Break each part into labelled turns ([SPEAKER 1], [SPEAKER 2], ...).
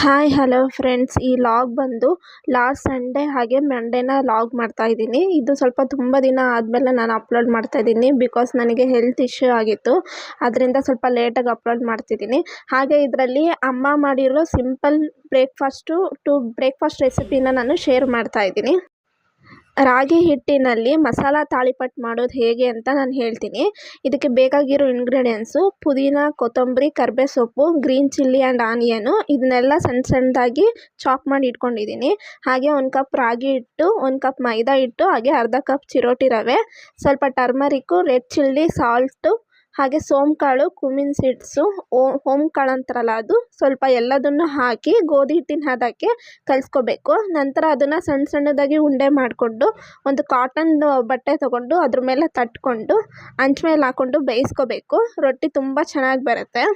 [SPEAKER 1] Hi hello friends, ಈ log ಬಂದು last Sunday ಹಾಗೆ ಮಂಡೇನ ಲಾಗ್ ಮಾಡ್ತಾ ಇದ್ದೀನಿ. ಇದು ಸ್ವಲ್ಪ ತುಂಬ ದಿನ ಆದಮೇಲೆ ನಾನು ಅಪ್ಲೋಡ್ ಮಾಡ್ತಾ ಇದ್ದೀನಿ. ಬಿಕಾಸ್ ನನಗೆ ಹೆಲ್ತ್ ಇಶ್ಯೂ ಆಗಿತ್ತು, ಅದರಿಂದ ಸ್ವಲ್ಪ ಲೇಟಾಗಿ ಅಪ್ಲೋಡ್ ಮಾಡ್ತಿದ್ದೀನಿ. ಹಾಗೆ ಇದರಲ್ಲಿ ಅಮ್ಮ ಮಾಡಿರೋ ಸಿಂಪಲ್ ಬ್ರೇಕ್ಫಾಸ್ಟ್ ರೆಸಿಪಿನ ನಾನು ಶೇರ್ ಮಾಡ್ತಾ ಇದ್ದೀನಿ. ರಾಗಿ ಹಿಟ್ಟಿನಲ್ಲಿ ಮಸಾಲ ತಾಳಿಪಟ್ಟು ಮಾಡೋದು ಹೇಗೆ ಅಂತ ನಾನು ಹೇಳ್ತೀನಿ. ಇದಕ್ಕೆ ಬೇಕಾಗಿರೋ ಇಂಗ್ರೀಡಿಯೆಂಟ್ಸು: ಪುದೀನ, ಕೊತ್ತಂಬರಿ, ಕರಿಬೇವು ಸೊಪ್ಪು, ಗ್ರೀನ್ ಚಿಲ್ಲಿ ಆ್ಯಂಡ್ ಆನಿಯನು. ಇದನ್ನೆಲ್ಲ ಸಣ್ಣ ಸಣ್ಣದಾಗಿ ಚಾಪ್ ಮಾಡಿ ಇಟ್ಕೊಂಡಿದ್ದೀನಿ. ಹಾಗೆ 1 ಕಪ್ ರಾಗಿ ಹಿಟ್ಟು, 1 ಕಪ್ ಮೈದಾ ಹಿಟ್ಟು, ಹಾಗೆ ಅರ್ಧ ಕಪ್ ಚಿರೋಟಿ ರವೆ, ಸ್ವಲ್ಪ ಟರ್ಮರಿಕ್ಕು, ರೆಡ್ ಚಿಲ್ಲಿ, ಸಾಲ್ಟು, ಹಾಗೆ ಸೋಂಕಾಳು, ಕುಮಿನ್ ಸೀಡ್ಸು, ಕಾಳು ಅಂತಾರಲ್ಲ ಅದು, ಸ್ವಲ್ಪ ಎಲ್ಲದನ್ನು ಹಾಕಿ ಗೋಧಿ ಹಿಟ್ಟಿನ ಹದಕ್ಕೆ ಕಲಿಸ್ಕೋಬೇಕು. ನಂತರ ಅದನ್ನು ಸಣ್ಣ ಸಣ್ಣದಾಗಿ ಉಂಡೆ ಮಾಡಿಕೊಂಡು ಒಂದು ಕಾಟನ್ ಬಟ್ಟೆ ತೊಗೊಂಡು ಅದ್ರ ಮೇಲೆ ತಟ್ಕೊಂಡು ಹಂಚ್ ಮೇಲೆ ಹಾಕ್ಕೊಂಡು ಬೇಯಿಸ್ಕೋಬೇಕು. ರೊಟ್ಟಿ ತುಂಬ ಚೆನ್ನಾಗಿ ಬರುತ್ತೆ.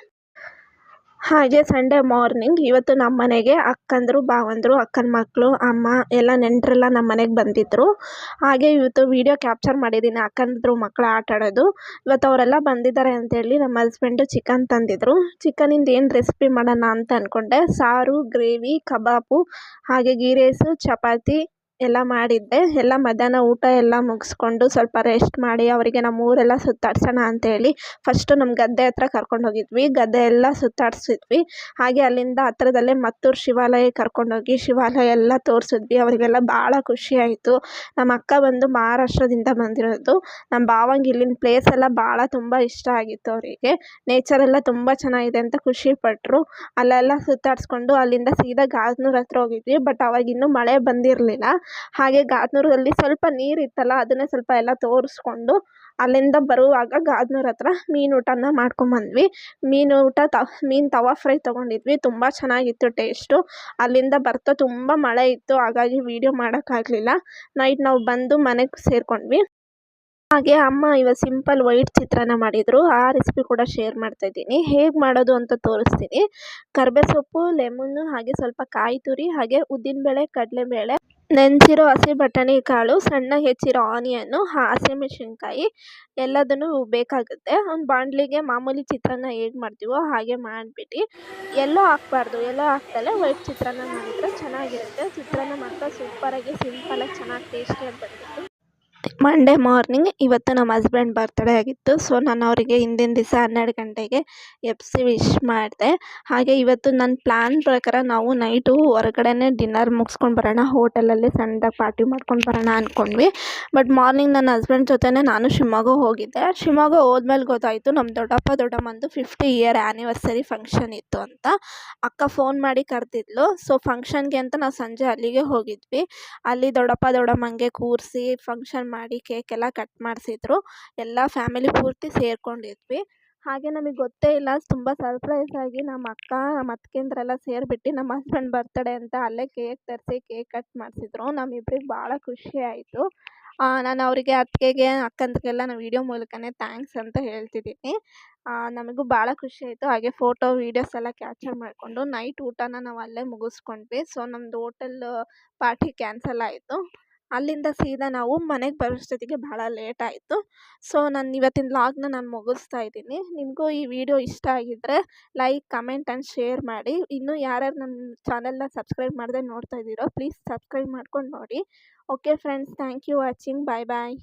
[SPEAKER 1] ಹಾಗೆ ಸಂಡೇ ಮಾರ್ನಿಂಗ್ ಇವತ್ತು ನಮ್ಮ ಮನೆಗೆ ಅಕ್ಕಂದರು, ಭಾವಂದರು, ಅಕ್ಕನ ಮಕ್ಕಳು, ಅಮ್ಮ ಎಲ್ಲ ನೆಂಟರೆಲ್ಲ ನಮ್ಮ ಮನೆಗೆ ಬಂದಿದ್ದರು. ಹಾಗೆ ಇವತ್ತು ವೀಡಿಯೋ ಕ್ಯಾಪ್ಚರ್ ಮಾಡಿದ್ದೀನಿ ಅಕ್ಕಂದ್ರು ಮಕ್ಕಳು ಆಟ ಆಡೋದು. ಇವತ್ತು ಅವರೆಲ್ಲ ಬಂದಿದ್ದಾರೆ ಅಂತೇಳಿ ನಮ್ಮ ಹಸ್ಬೆಂಡು ಚಿಕನ್ ತಂದಿದ್ದರು. ಚಿಕನಿಂದ ಏನು ರೆಸಿಪಿ ಮಾಡೋಣ ಅಂತ ಅಂದ್ಕೊಂಡೆ. ಸಾರು, ಗ್ರೇವಿ, ಕಬಾಬು, ಹಾಗೆ ಗೀ ರೈಸು, ಚಪಾತಿ ಎಲ್ಲ ಮಾಡಿದ್ದೆ. ಎಲ್ಲ ಮಧ್ಯಾಹ್ನ ಊಟ ಎಲ್ಲ ಮುಗಿಸ್ಕೊಂಡು ಸ್ವಲ್ಪ ರೆಸ್ಟ್ ಮಾಡಿ ಅವರಿಗೆ ನಮ್ಮ ಊರೆಲ್ಲ ಸುತ್ತಾಡ್ಸೋಣ ಅಂತೇಳಿ ಫಸ್ಟು ನಮ್ಮ ಗದ್ದೆ ಹತ್ರ ಕರ್ಕೊಂಡು ಹೋಗಿದ್ವಿ. ಗದ್ದೆ ಎಲ್ಲ ಸುತ್ತಾಡಿಸಿದ್ವಿ. ಹಾಗೆ ಅಲ್ಲಿಂದ ಹತ್ರದಲ್ಲೇ ಮತ್ತೂರು ಶಿವಾಲಯ ಕರ್ಕೊಂಡೋಗಿ ಶಿವಾಲಯ ಎಲ್ಲ ತೋರಿಸಿದ್ವಿ. ಅವರಿಗೆಲ್ಲ ಭಾಳ ಖುಷಿ ಆಯಿತು. ನಮ್ಮ ಅಕ್ಕ ಬಂದು ಮಹಾರಾಷ್ಟ್ರದಿಂದ ಬಂದಿರೋದು. ನಮ್ಮ ಭಾವಂಗೆ ಇಲ್ಲಿನ ಪ್ಲೇಸ್ ಎಲ್ಲ ತುಂಬ ಇಷ್ಟ ಆಗಿತ್ತು ಅವರಿಗೆ. ನೇಚರೆಲ್ಲ ತುಂಬ ಚೆನ್ನಾಗಿದೆ ಅಂತ ಖುಷಿಪಟ್ಟರು. ಅಲ್ಲೆಲ್ಲ ಸುತ್ತಾಡಿಸ್ಕೊಂಡು ಅಲ್ಲಿಂದ ಸೀದಾ ಗಾಜನೂರು ಹತ್ರ ಹೋಗಿದ್ವಿ. ಬಟ್ ಅವಾಗ ಇನ್ನೂ ಮಳೆ ಬಂದಿರಲಿಲ್ಲ. ಹಾಗೆ ಗಾಜನೂರಲ್ಲಿ ಸ್ವಲ್ಪ ನೀರಿತ್ತಲ್ಲ, ಅದನ್ನೇ ಸ್ವಲ್ಪ ಎಲ್ಲ ತೋರಿಸ್ಕೊಂಡು ಅಲ್ಲಿಂದ ಬರುವಾಗ ಗಾಜನೂರು ಹತ್ರ ಮೀನು ಊಟನ ಮಾಡ್ಕೊಂಬಂದ್ವಿ. ಮೀನು ತವಾ ಫ್ರೈ ತೊಗೊಂಡಿದ್ವಿ. ತುಂಬ ಚೆನ್ನಾಗಿತ್ತು ಟೇಸ್ಟು. ಅಲ್ಲಿಂದ ಬರ್ತಾ ತುಂಬ ಮಳೆ ಇತ್ತು, ಹಾಗಾಗಿ ವೀಡಿಯೋ ಮಾಡೋಕ್ಕಾಗಲಿಲ್ಲ. ನೈಟ್ ನಾವು ಬಂದು ಮನೆಗೆ ಸೇರಿಕೊಂಡ್ವಿ. ಹಾಗೆ ಅಮ್ಮ ಇವತ್ತು ಸಿಂಪಲ್ ವೈಟ್ ಚಿತ್ರಾನ್ನ ಮಾಡಿದರು. ಆ ರೆಸಿಪಿ ಕೂಡ ಶೇರ್ ಮಾಡ್ತಾಯಿದ್ದೀನಿ. ಹೇಗೆ ಮಾಡೋದು ಅಂತ ತೋರಿಸ್ತೀನಿ. ಕರಿಬೇವು ಸೊಪ್ಪು, ಲೆಮನ್ನು, ಹಾಗೆ ಸ್ವಲ್ಪ ಕಾಯಿ ತುರಿ, ಹಾಗೆ ಉದ್ದಿನಬೇಳೆ, ಕಡಲೆಬೇಳೆ, ನೆನೆಸಿರೋ ಹಸಿ ಬಟಾಣಿ ಕಾಳು, ಸಣ್ಣಗೆ ಹೆಚ್ಚಿರೋ ಆನಿಯನ್ನು, ಹಸಿಮೆಣಸಿನ್ಕಾಯಿ ಎಲ್ಲದನ್ನು ಬೇಕಾಗುತ್ತೆ. ಒಂದು ಬಾಣಲಿಗೆ ಮಾಮೂಲಿ ಚಿತ್ರಾನ್ನ ಹೇಗೆ ಮಾಡ್ತೀವೋ ಹಾಗೆ ಮಾಡಿಬಿಟ್ಟು, ಎಲ್ಲೋ ಹಾಕ್ಬಾರ್ದು, ಎಲ್ಲೋ ಹಾಕ್ದಲೇ ವೈಟ್ ಚಿತ್ರಾನ್ನ ಮಾಡಿದರೆ ಚೆನ್ನಾಗಿರುತ್ತೆ. ಚಿತ್ರಾನ್ನ ಮಾತ್ರ ಸೂಪರಾಗಿ ಸಿಂಪಲಾಗಿ ಚೆನ್ನಾಗಿ ಟೇಸ್ಟಿಯಾಗಿ ಬಂದಿತ್ತು. ಮಂಡೇ ಮಾರ್ನಿಂಗ್ ಇವತ್ತು ನಮ್ಮ ಹಸ್ಬೆಂಡ್ ಬರ್ತ್ಡೇ ಆಗಿತ್ತು. ಸೊ ನಾನು ಅವರಿಗೆ ಹಿಂದಿನ ದಿವಸ 12 ಗಂಟೆಗೆ ಎಬ್ಬಿಸಿ ವಿಶ್ ಮಾಡಿದೆ. ಹಾಗೆ ಇವತ್ತು ನನ್ನ ಪ್ಲ್ಯಾನ್ ಪ್ರಕಾರ ನಾವು ನೈಟು ಹೊರಗಡೆನೇ ಡಿನ್ನರ್ ಮುಗಿಸ್ಕೊಂಡು ಬರೋಣ, ಹೋಟೆಲಲ್ಲಿ ಸಣ್ಣದಾಗಿ ಪಾರ್ಟಿ ಮಾಡ್ಕೊಂಡು ಬರೋಣ ಅಂದ್ಕೊಂಡ್ವಿ. ಬಟ್ ಮಾರ್ನಿಂಗ್ ನನ್ನ ಹಸ್ಬೆಂಡ್ ಜೊತೆನೇ ನಾನು ಶಿವಮೊಗ್ಗ ಹೋಗಿದ್ದೆ. ಶಿವಮೊಗ್ಗ ಹೋದ್ಮೇಲೆ ಗೊತ್ತಾಯಿತು ನಮ್ಮ ದೊಡ್ಡಪ್ಪ ದೊಡ್ಡಮ್ಮಂದು 50 ಇಯರ್ ಆ್ಯನಿವರ್ಸರಿ ಫಂಕ್ಷನ್ ಇತ್ತು ಅಂತ. ಅಕ್ಕ ಫೋನ್ ಮಾಡಿ ಕರೆದಿದ್ಲು. ಸೊ ಫಂಕ್ಷನ್ಗೆ ಅಂತ ನಾವು ಸಂಜೆ ಅಲ್ಲಿಗೆ ಹೋಗಿದ್ವಿ. ಅಲ್ಲಿ ದೊಡ್ಡಪ್ಪ ದೊಡ್ಡಮ್ಮಂಗೆ ಕೂರಿಸಿ ಫಂಕ್ಷನ್ ಮಾಡಿ ಕೇಕೆಲ್ಲ ಕಟ್ ಮಾಡಿಸಿದ್ರು. ಎಲ್ಲ ಫ್ಯಾಮಿಲಿ ಪೂರ್ತಿ ಸೇರ್ಕೊಂಡಿದ್ವಿ. ಹಾಗೆ ನಮಗೆ ಗೊತ್ತೇ ಇಲ್ಲ, ತುಂಬ ಸರ್ಪ್ರೈಸ್ ಆಗಿ ನಮ್ಮ ಅಕ್ಕ, ನಮ್ಮ ಅತ್ತಿಗೆಂದ್ರೆಲ್ಲ ಸೇರಿಬಿಟ್ಟು ನಮ್ಮ ಹಸ್ಬೆಂಡ್ ಬರ್ತ್ಡೇ ಅಂತ ಅಲ್ಲೇ ಕೇಕ್ ತರಿಸಿ ಕೇಕ್ ಕಟ್ ಮಾಡಿಸಿದ್ರು. ನಮ್ಮಿಬ್ರಿಗೆ ಭಾಳ ಖುಷಿ ಆಯಿತು. ನಾನು ಅವರಿಗೆ, ಅತ್ತಿಗೆಗೆ, ಅಕ್ಕಂದ್ರಿಗೆಲ್ಲ ನಾನು ವೀಡಿಯೋ ಮೂಲಕನೇ ಥ್ಯಾಂಕ್ಸ್ ಅಂತ ಹೇಳ್ತಿದ್ದೀನಿ. ನಮಗೂ ಭಾಳ ಖುಷಿ ಆಯಿತು. ಹಾಗೆ ಫೋಟೋ, ವೀಡಿಯೋಸ್ ಎಲ್ಲ ಕ್ಯಾಪ್ಚರ್ ಮಾಡಿಕೊಂಡು ನೈಟ್ ಊಟನ ನಾವು ಅಲ್ಲೇ ಮುಗಿಸ್ಕೊಂಡ್ವಿ. ಸೊ ನಮ್ಮದು ಹೋಟೆಲ್ ಪಾರ್ಟಿ ಕ್ಯಾನ್ಸಲ್ ಆಯಿತು. ಅಲ್ಲಿಂದ ಸೀದಾ ನಾವು ಮನೆಗೆ ಬರೋಷ್ಟೊತ್ತಿಗೆ ಭಾಳ ಲೇಟ್ ಆಯಿತು. ಸೊ ನಾನು ಇವತ್ತಿನ ವ್ಲಾಗ್ನ ನಾನು ಮುಗಿಸ್ತಾ ಇದ್ದೀನಿ. ನಿಮಗೂ ಈ ವಿಡಿಯೋ ಇಷ್ಟ ಆಗಿದ್ದರೆ ಲೈಕ್, ಕಮೆಂಟ್ ಆ್ಯಂಡ್ ಶೇರ್ ಮಾಡಿ. ಇನ್ನೂ ಯಾರ್ಯಾರು ನನ್ನ ಚಾನಲ್ನ ಸಬ್ಸ್ಕ್ರೈಬ್ ಮಾಡದೆ ನೋಡ್ತಾ ಇದ್ದೀರೋ ಪ್ಲೀಸ್ ಸಬ್ಸ್ಕ್ರೈಬ್ ಮಾಡ್ಕೊಂಡು ನೋಡಿ. Okay friends, thank you watching. Bye bye.